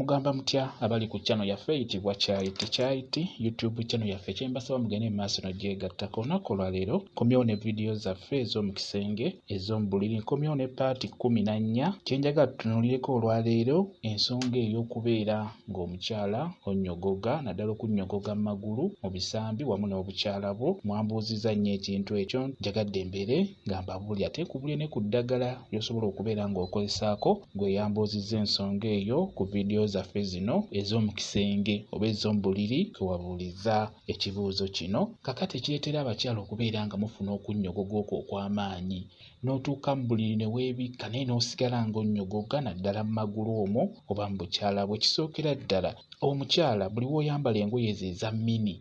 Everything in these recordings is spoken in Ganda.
Mugamba mutya abali ku channel yaffe eyitibwa Kyayiti YouTube channel yaffe kyembasaba mugende mu maaso n'ogyegattako. Olunaku olwaleero nkomyewo ne vidiyo zaffe ez'omu kisenge ez'omu buliri, nkomyewo ne paati 14 kyenjagala tutunuulireko olwaleero, ensonga ey'okubeera ng'omukyala onnyogoga naddala okunnyogoga mu magulu mu bisambi wamu n'obukyala bwo. Mwambuuziza nnyo ekintu ekyo, njagadde mbeere nga mbabuulira tekubulye ne ku ddagala ly'osobola okubeera ng'okozesaako gweyambuuzizza ensonga eyo ku vidiyo zaffe zino ez'omu kisenge oba ez'omu buliri kwe wabuuliza ekibuuzo kino. Kakati ekireetera abakyala okubeera nga mufuna okunnyogoga okwo okw'amaanyi n'otuuka mu buliri ne weebikka naye n'osigala ng'onnyogoga naddala mu magulu omwo oba mu bukyala bwe. Kisookera ddala omukyala buli w'oyambala engoye ezo eza mini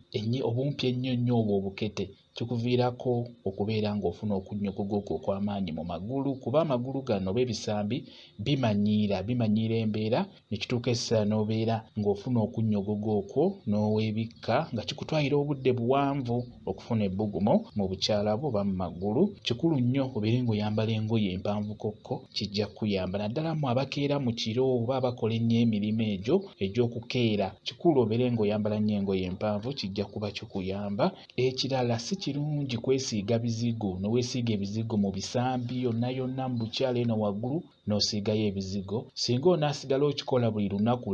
obumpi ennyo nnyo obwo obukete kikuviirako okubeera ng'ofuna okunnyogoga okwo okw'amaanyi mu magulu, kuba amagulu gano oba ebisambi bimanyiira embeera ne kituuka essaawa n'obeera ng'ofuna okunnyogoga okwo n'oweebikka nga kikutwalira obudde buwanvu okufuna ebbugumo mu bukyala bwo oba mu magulu. Kikulu nnyo obeere ng'oyambala engoye empanvu kokko, kijja kukuyamba naddala mu abakeera mu kiro oba abakola ennyo emirimu egyo egy'okukeera. Kikulu obeere ng'oyambala nnyo engoye empanvu, kijja kuba kikuyamba. Ekirala si kirungi kwesiiga bizigo, n'oweesiiga ebizigo mu bisambi yonna yonna mu bukyala eno waggulu n'osiigayo ebizigo. Singa onaasigala okikola buli lunaku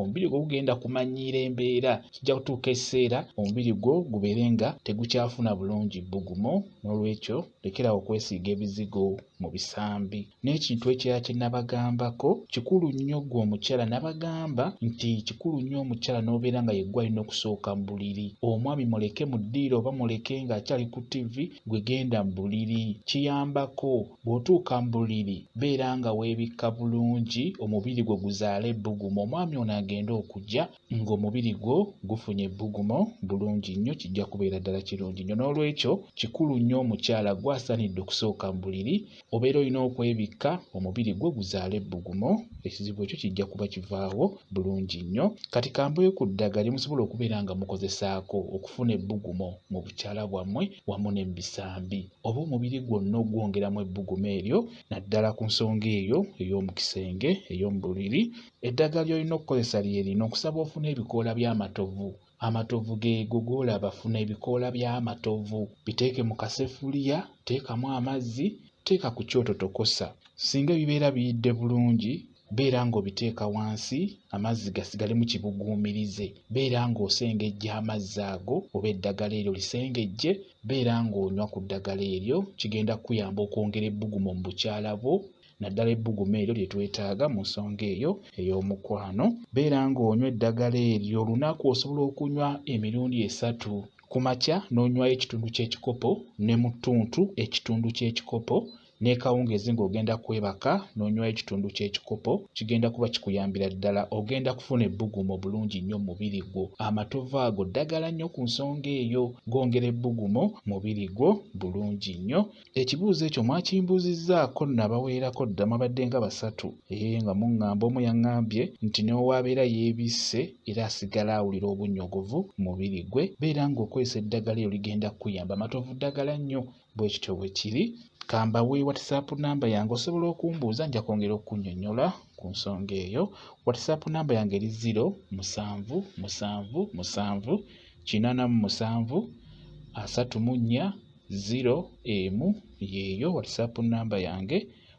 omubiri gwo gugenda kumanyiira embeera, kijja kutuuka ekiseera omubiri gwo gubeere nga tegukyafuna bulungi bbugumo. N'olwekyo lekerawo okwesiiga ebizigo mu bisambi. N'ekintu ekirala kye nabagambako, kikulu nnyo ggwe omukyala, nabagamba nti kikulu nnyo omukyala n'obeera nga yeggwe alina okusooka mu buliri. Omwami muleke mu ddiiro oba muleke ng'akyali ku TV, gwe genda mu buliri. Kiyambako bw'otuuka mu buliri beera nga weebikka bulungi, omubiri gwo guzaale ebbugumo. Omwami ono agenda okujja ng'omubiri gwo gufunye ebbugumo bulungi nnyo, kijja kubeera ddala kirungi nnyo. N'olwekyo kikulu nnyo omukyala gwe asaanidde okusooka mu buliri, obeera olina okwebikka omubiri gwo guzaale ebbugumo. Ekizibu ekyo kijja kuba kivaawo bulungi nnyo. Kati kambuyo ku ddagala lye musobola okubeera nga mukozesaako okufuna ebbugumo mu bukyala bwammwe wamu ne mu bisambi, oba omubiri gwonna ogwongeramu ebbugumo eryo naddala ku nsonga eyo ey'omu kisenge ey'omu buliri. Eddagala ly'olina okukozesa lye lino: okusaba ofuna ebikoola by'amatovu. Amatovu geego g'olaba, funa ebikoola by'amatovu, biteeke mu kaseffuliya, teekamu amazzi, teeka ku kyoto tokosa. Singa ebibeera biyidde bulungi, beera ng'obiteeka wansi, amazzi gasigalemu kibuguumirize. Beera ng'osengejja amazzi ago oba eddagala eryo lisengejje, beera ng'onywa ku ddagala eryo. Kigenda kukuyamba okwongera ebbugumo mu bukyala bwo, naddala ebbugumo eryo lye twetaaga mu nsonga eyo ey'omukwano. Beera ng'onywa eddagala eryo olunaku osobola okunywa emirundi 3. Ku makya n'onywayo ekitundu ky'ekikopo, ne mu ttuntu ekitundu ky'ekikopo, n'ekawungeezi ng'ogenda kwebaka n'onywayo ekitundu ky'ekikopo. Kigenda kuba kikuyambira ddala, ogenda kufuna ebbugumo bulungi nnyo mu mubiri gwo. Amatovu ago ddagala nnyo ku nsonga eyo, gongera ebbugumo mu mubiri gwo bulungi nnyo. Ekibuuzo ekyo mwakimbuuzizzaako nabaweerako dda, mwabadde nga 3 nga muŋŋamba. Omu yaŋŋambye nti n'owaabeera yeebisse era asigala awulira obunnyogovu mu mubiri gwe, beera ng'okozesa eddagala eryo ligenda kukuyamba. Amatovu ddagala nnyo, bwe kityo bwe kiri. Kambawe WhatsApp namba yange, osobola okumbuuza, nja kwongera okunnyonnyola ku nsonga eyo. WhatsApp namba yange eri 0777373401 yeeyo WhatsApp namba yange.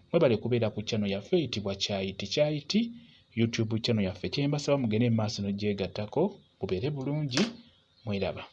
Mwebale kubeera ku channel yaffe eyitibwa Kyayiti YouTube channel yaffe. Kyembasaba mugende mu maaso n'ogyegattako, mubeere bulungi, mweraba.